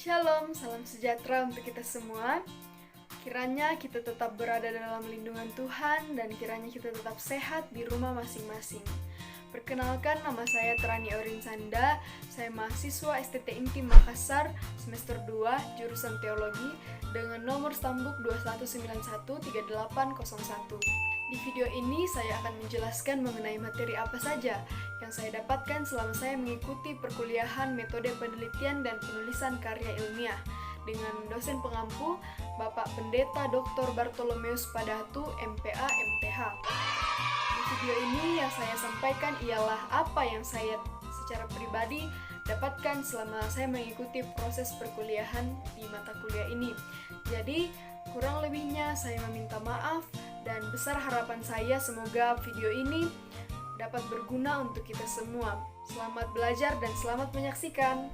Shalom, salam sejahtera untuk kita semua. Kiranya kita tetap berada dalam lindungan Tuhan dan kiranya kita tetap sehat di rumah masing-masing. Perkenalkan, nama saya Trani Orinsanda. Saya mahasiswa STT Inti Makassar semester 2 jurusan Teologi dengan nomor stambuk 21913801. Di video ini saya akan menjelaskan mengenai materi apa saja yang saya dapatkan selama saya mengikuti perkuliahan metode penelitian dan penulisan karya ilmiah dengan dosen pengampu Bapak Pendeta Dr. Bartolomeus Padatu, MPA, MTH. Di video ini yang saya sampaikan ialah apa yang saya secara pribadi dapatkan selama saya mengikuti proses perkuliahan di mata kuliah ini. Jadi, kurang lebihnya saya meminta maaf dan besar harapan saya semoga video ini dapat berguna untuk kita semua. Selamat belajar dan selamat menyaksikan.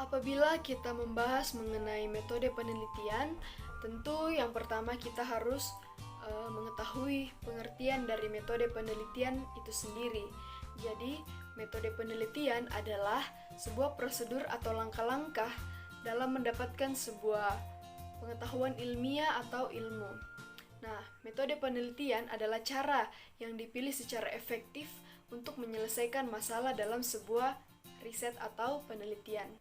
Apabila kita membahas mengenai metode penelitian, tentu yang pertama kita harus mengetahui pengertian dari metode penelitian itu sendiri. Jadi, metode penelitian adalah sebuah prosedur atau langkah-langkah dalam mendapatkan sebuah pengetahuan ilmiah atau ilmu. Nah, metode penelitian adalah cara yang dipilih secara efektif untuk menyelesaikan masalah dalam sebuah riset atau penelitian.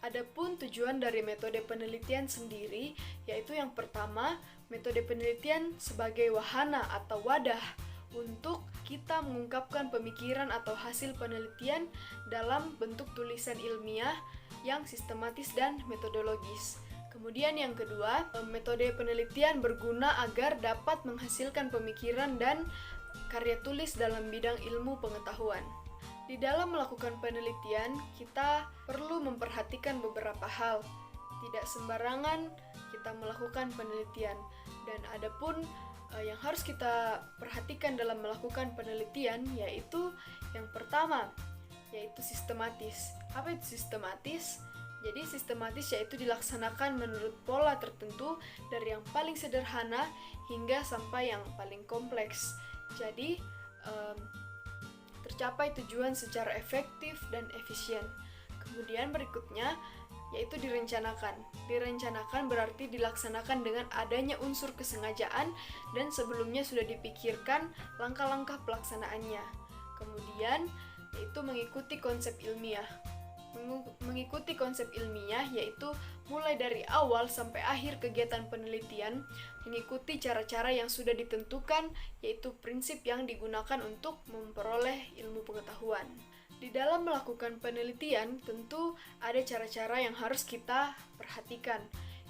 Adapun tujuan dari metode penelitian sendiri, yaitu yang pertama, metode penelitian sebagai wahana atau wadah untuk kita mengungkapkan pemikiran atau hasil penelitian dalam bentuk tulisan ilmiah yang sistematis dan metodologis. Kemudian yang kedua, metode penelitian berguna agar dapat menghasilkan pemikiran dan karya tulis dalam bidang ilmu pengetahuan. Di dalam melakukan penelitian, kita perlu memperhatikan beberapa hal. Tidak sembarangan kita melakukan penelitian. Dan adapun yang harus kita perhatikan dalam melakukan penelitian yaitu yang pertama, yaitu sistematis. Apa itu sistematis? Jadi sistematis yaitu dilaksanakan menurut pola tertentu dari yang paling sederhana hingga sampai yang paling kompleks. Jadi tercapai tujuan secara efektif dan efisien. Kemudian berikutnya yaitu direncanakan. Direncanakan berarti dilaksanakan dengan adanya unsur kesengajaan dan sebelumnya sudah dipikirkan langkah-langkah pelaksanaannya. Kemudian yaitu mengikuti konsep ilmiah. Mengikuti konsep ilmiah yaitu mulai dari awal sampai akhir kegiatan penelitian, mengikuti cara-cara yang sudah ditentukan, yaitu prinsip yang digunakan untuk memperoleh ilmu pengetahuan. Di dalam melakukan penelitian, tentu ada cara-cara yang harus kita perhatikan.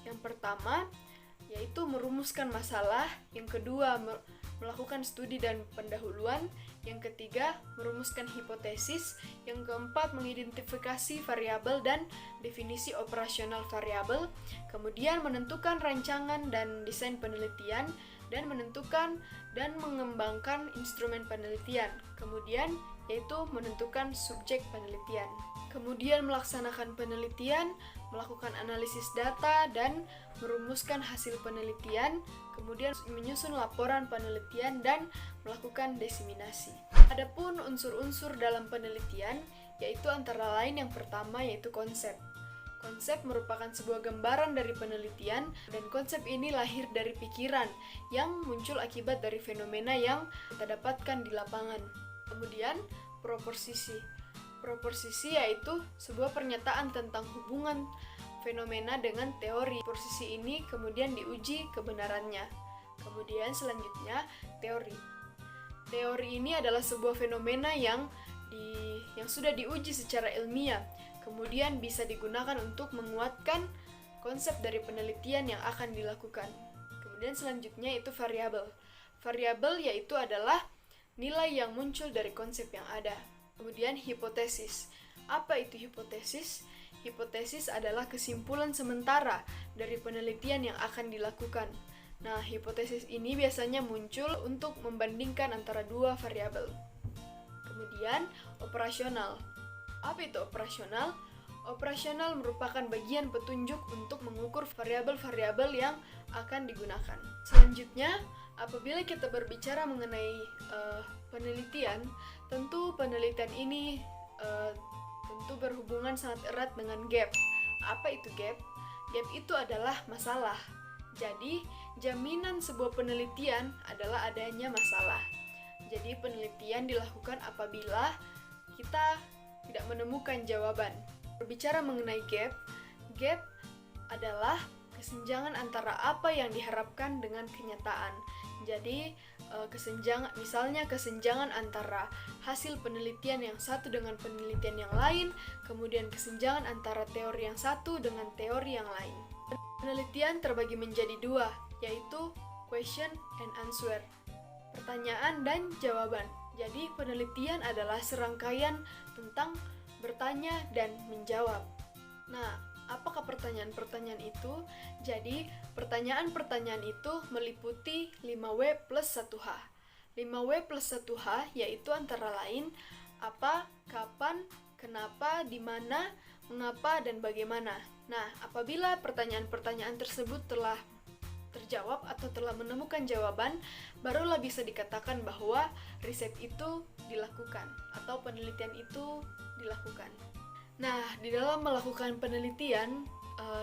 Yang pertama, yaitu merumuskan masalah. Yang kedua, melakukan studi dan pendahuluan. Yang ketiga, merumuskan hipotesis. Yang keempat, mengidentifikasi variabel dan definisi operasional variabel. Kemudian menentukan rancangan dan desain penelitian dan menentukan dan mengembangkan instrumen penelitian. Kemudian yaitu menentukan subjek penelitian. Kemudian melaksanakan penelitian, melakukan analisis data dan merumuskan hasil penelitian, kemudian menyusun laporan penelitian dan melakukan diseminasi. Adapun unsur-unsur dalam penelitian yaitu antara lain yang pertama yaitu konsep. Konsep merupakan sebuah gambaran dari penelitian dan konsep ini lahir dari pikiran yang muncul akibat dari fenomena yang kita dapatkan di lapangan. Kemudian proposisi. Proposisi yaitu sebuah pernyataan tentang hubungan fenomena dengan teori. Proposisi ini kemudian diuji kebenarannya. Kemudian selanjutnya teori. Teori ini adalah sebuah fenomena yang sudah diuji secara ilmiah. Kemudian bisa digunakan untuk menguatkan konsep dari penelitian yang akan dilakukan. Kemudian selanjutnya itu variabel. Variabel yaitu adalah nilai yang muncul dari konsep yang ada. Kemudian hipotesis. Apa itu hipotesis? Hipotesis adalah kesimpulan sementara dari penelitian yang akan dilakukan. Nah, hipotesis ini biasanya muncul untuk membandingkan antara dua variabel. Kemudian operasional. Apa itu operasional? Operasional merupakan bagian petunjuk untuk mengukur variabel-variabel yang akan digunakan. Selanjutnya, apabila kita berbicara mengenai penelitian, tentu penelitian ini tentu berhubungan sangat erat dengan gap. Apa itu gap? Gap itu adalah masalah. Jadi, jaminan sebuah penelitian adalah adanya masalah. Jadi, penelitian dilakukan apabila kita tidak menemukan jawaban. Berbicara mengenai gap, gap adalah kesenjangan antara apa yang diharapkan dengan kenyataan. Jadi, misalnya kesenjangan antara hasil penelitian yang satu dengan penelitian yang lain, kemudian kesenjangan antara teori yang satu dengan teori yang lain. Penelitian terbagi menjadi dua, yaitu question and answer, pertanyaan dan jawaban. Jadi, penelitian adalah serangkaian tentang bertanya dan menjawab. Nah, apakah pertanyaan-pertanyaan itu? Jadi, pertanyaan-pertanyaan itu meliputi 5W plus 1H. 5W plus 1H yaitu antara lain apa, kapan, kenapa, di mana, mengapa, dan bagaimana. Nah, apabila pertanyaan-pertanyaan tersebut telah terjawab atau telah menemukan jawaban, barulah bisa dikatakan bahwa riset itu dilakukan atau penelitian itu dilakukan. Nah, di dalam melakukan penelitian,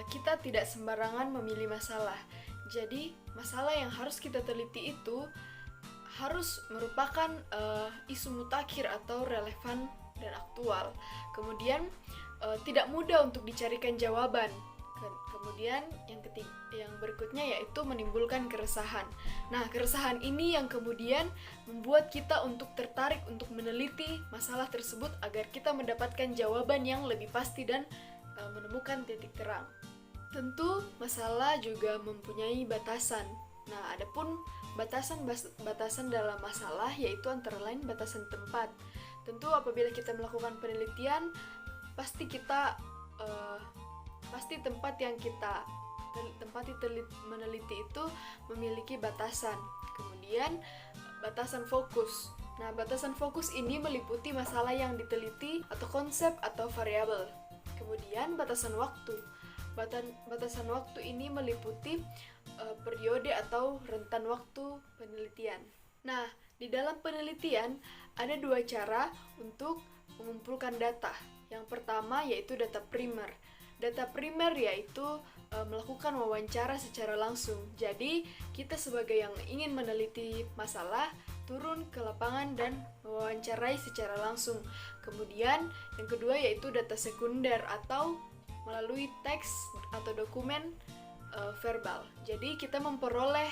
kita tidak sembarangan memilih masalah. Jadi, masalah yang harus kita teliti itu harus merupakan isu mutakhir atau relevan dan aktual. Kemudian, tidak mudah untuk dicarikan jawaban. Kemudian, yang berikutnya yaitu menimbulkan keresahan. Nah, keresahan ini yang kemudian membuat kita untuk tertarik untuk meneliti masalah tersebut agar kita mendapatkan jawaban yang lebih pasti dan menemukan titik terang. Tentu masalah juga mempunyai batasan. Nah, adapun batasan dalam masalah yaitu antara lain batasan tempat. Tentu apabila kita melakukan penelitian, pasti tempat yang kita meneliti itu memiliki batasan. Kemudian batasan fokus. Nah, batasan fokus ini meliputi masalah yang diteliti atau konsep atau variabel. Kemudian batasan waktu. Batasan waktu ini meliputi periode atau rentan waktu penelitian. Nah, di dalam penelitian ada dua cara untuk mengumpulkan data. Yang pertama yaitu data primer. Data primer yaitu melakukan wawancara secara langsung. Jadi, kita sebagai yang ingin meneliti masalah turun ke lapangan dan mewawancarai secara langsung. Kemudian, yang kedua yaitu data sekunder atau melalui teks atau dokumen verbal. Jadi, kita memperoleh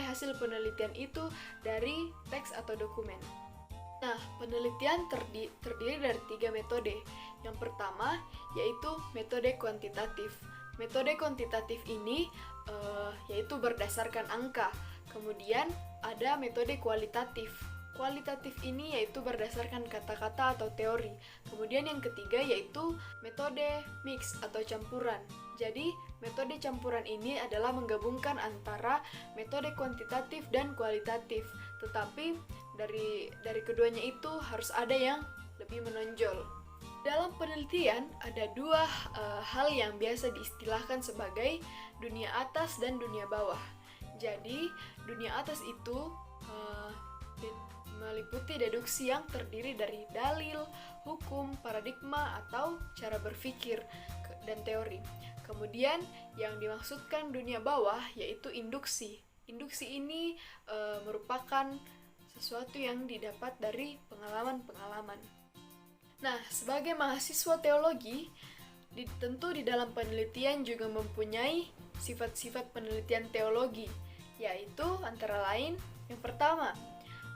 hasil penelitian itu dari teks atau dokumen. Nah, penelitian terdiri dari 3 metode. Yang pertama yaitu metode kuantitatif. Metode kuantitatif ini yaitu berdasarkan angka. Kemudian ada metode kualitatif. Kualitatif ini yaitu berdasarkan kata-kata atau teori. Kemudian yang ketiga yaitu metode mix atau campuran. Jadi, metode campuran ini adalah menggabungkan antara metode kuantitatif dan kualitatif. Tetapi dari keduanya itu harus ada yang lebih menonjol. Dalam penelitian ada dua hal yang biasa diistilahkan sebagai dunia atas dan dunia bawah. Jadi, dunia atas itu meliputi deduksi yang terdiri dari dalil, hukum, paradigma, atau cara berpikir dan teori. Kemudian yang dimaksudkan dunia bawah yaitu induksi. Induksi ini merupakan sesuatu yang didapat dari pengalaman-pengalaman. Nah, sebagai mahasiswa teologi, tentu di dalam penelitian juga mempunyai sifat-sifat penelitian teologi, yaitu antara lain yang pertama,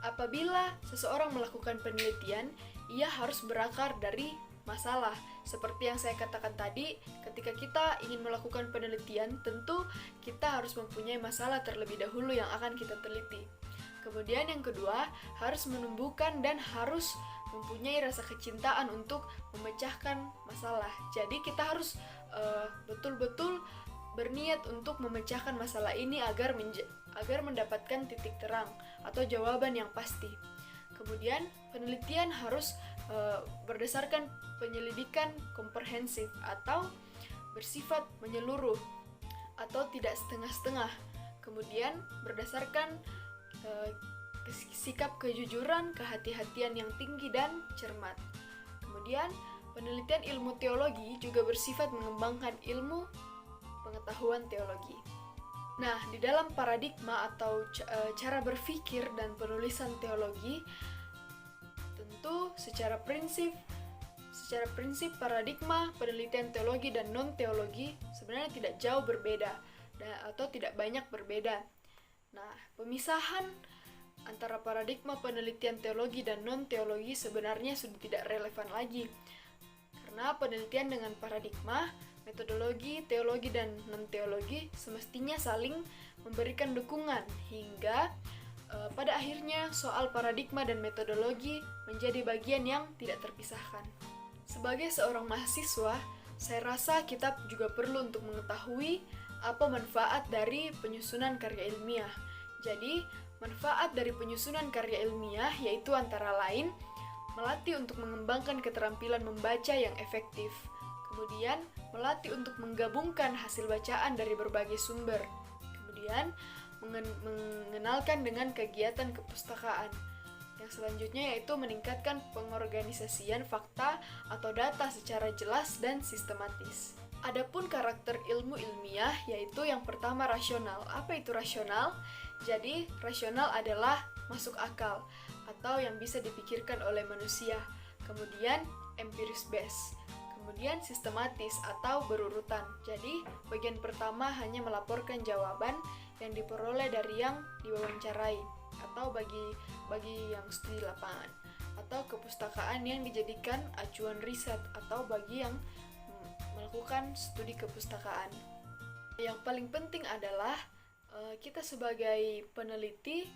apabila seseorang melakukan penelitian, ia harus berakar dari masalah. Seperti yang saya katakan tadi, ketika kita ingin melakukan penelitian, tentu kita harus mempunyai masalah terlebih dahulu yang akan kita teliti. Kemudian yang kedua, harus menumbuhkan dan harus mempunyai rasa kecintaan untuk memecahkan masalah. Jadi kita harus betul-betul berniat untuk memecahkan masalah ini agar mendapatkan titik terang atau jawaban yang pasti. Kemudian penelitian harus berdasarkan penyelidikan komprehensif atau bersifat menyeluruh atau tidak setengah-setengah. Kemudian berdasarkan sikap kejujuran, kehati-hatian yang tinggi dan cermat. Kemudian, penelitian ilmu teologi juga bersifat mengembangkan ilmu pengetahuan teologi. Nah, di dalam paradigma atau cara berpikir dan penulisan teologi, tentu secara prinsip paradigma penelitian teologi dan non-teologi sebenarnya tidak jauh berbeda atau tidak banyak berbeda. Nah, pemisahan antara paradigma penelitian teologi dan non-teologi sebenarnya sudah tidak relevan lagi. Karena penelitian dengan paradigma, metodologi, teologi, dan non-teologi semestinya saling memberikan dukungan hingga pada akhirnya soal paradigma dan metodologi menjadi bagian yang tidak terpisahkan. Sebagai seorang mahasiswa, saya rasa kita juga perlu untuk mengetahui apa manfaat dari penyusunan karya ilmiah. Jadi, manfaat dari penyusunan karya ilmiah yaitu antara lain melatih untuk mengembangkan keterampilan membaca yang efektif, kemudian melatih untuk menggabungkan hasil bacaan dari berbagai sumber, kemudian mengenalkan dengan kegiatan kepustakaan. Yang selanjutnya yaitu meningkatkan pengorganisasian fakta atau data secara jelas dan sistematis. Adapun karakter ilmu ilmiah yaitu yang pertama rasional. Apa itu rasional? Jadi, rasional adalah masuk akal atau yang bisa dipikirkan oleh manusia. Kemudian, empiris based. Kemudian, sistematis atau berurutan. Jadi, bagian pertama hanya melaporkan jawaban yang diperoleh dari yang diwawancarai atau bagi yang studi lapangan, atau kepustakaan yang dijadikan acuan riset atau bagi yang melakukan studi kepustakaan. Yang paling penting adalah kita sebagai peneliti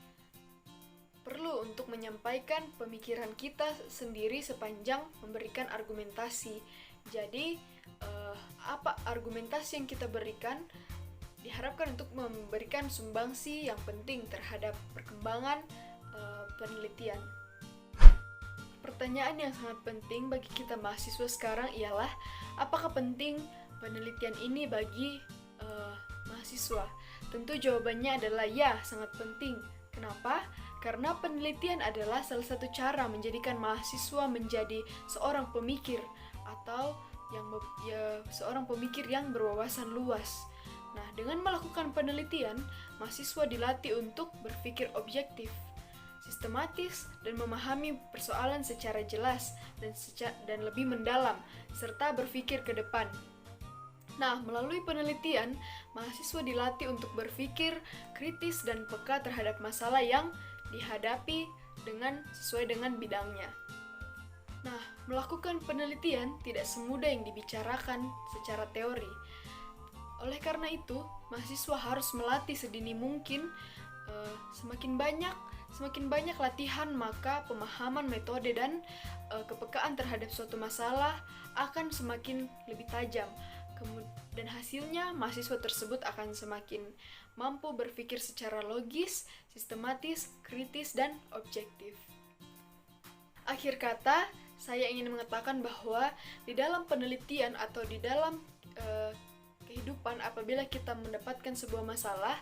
perlu untuk menyampaikan pemikiran kita sendiri sepanjang memberikan argumentasi. Jadi, apa argumentasi yang kita berikan diharapkan untuk memberikan sumbangsi yang penting terhadap perkembangan penelitian. Pertanyaan yang sangat penting bagi kita mahasiswa sekarang ialah, apakah penting penelitian ini bagi mahasiswa? Tentu jawabannya adalah ya, sangat penting. Kenapa? Karena penelitian adalah salah satu cara menjadikan mahasiswa menjadi seorang pemikir atau seorang pemikir yang berwawasan luas. Nah, dengan melakukan penelitian, mahasiswa dilatih untuk berpikir objektif, sistematis, dan memahami persoalan secara jelas dan lebih mendalam, serta berpikir ke depan. Nah, melalui penelitian, mahasiswa dilatih untuk berpikir kritis dan peka terhadap masalah yang dihadapi sesuai dengan bidangnya. Nah, melakukan penelitian tidak semudah yang dibicarakan secara teori. Oleh karena itu, mahasiswa harus melatih sedini mungkin. Semakin banyak latihan, maka pemahaman metode dan kepekaan terhadap suatu masalah akan semakin lebih tajam. Dan hasilnya, mahasiswa tersebut akan semakin mampu berpikir secara logis, sistematis, kritis, dan objektif. Akhir kata, saya ingin mengatakan bahwa di dalam penelitian atau di dalam kehidupan, apabila kita mendapatkan sebuah masalah,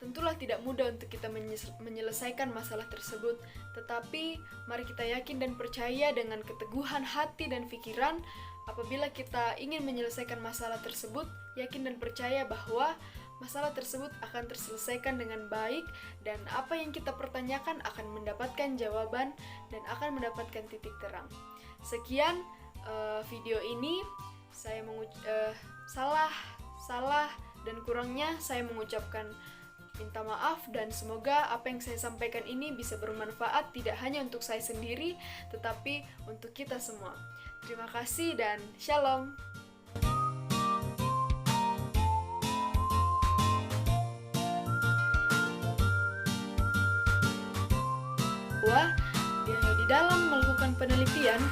tentulah tidak mudah untuk kita menyelesaikan masalah tersebut. Tetapi mari kita yakin dan percaya dengan keteguhan hati dan pikiran, apabila kita ingin menyelesaikan masalah tersebut, yakin dan percaya bahwa masalah tersebut akan terselesaikan dengan baik, dan apa yang kita pertanyakan akan mendapatkan jawaban dan akan mendapatkan titik terang. Sekian video ini. Saya salah dan kurangnya saya mengucapkan minta maaf, dan semoga apa yang saya sampaikan ini bisa bermanfaat tidak hanya untuk saya sendiri tetapi untuk kita semua. Terima kasih dan shalom. Di dalam melakukan penelitian,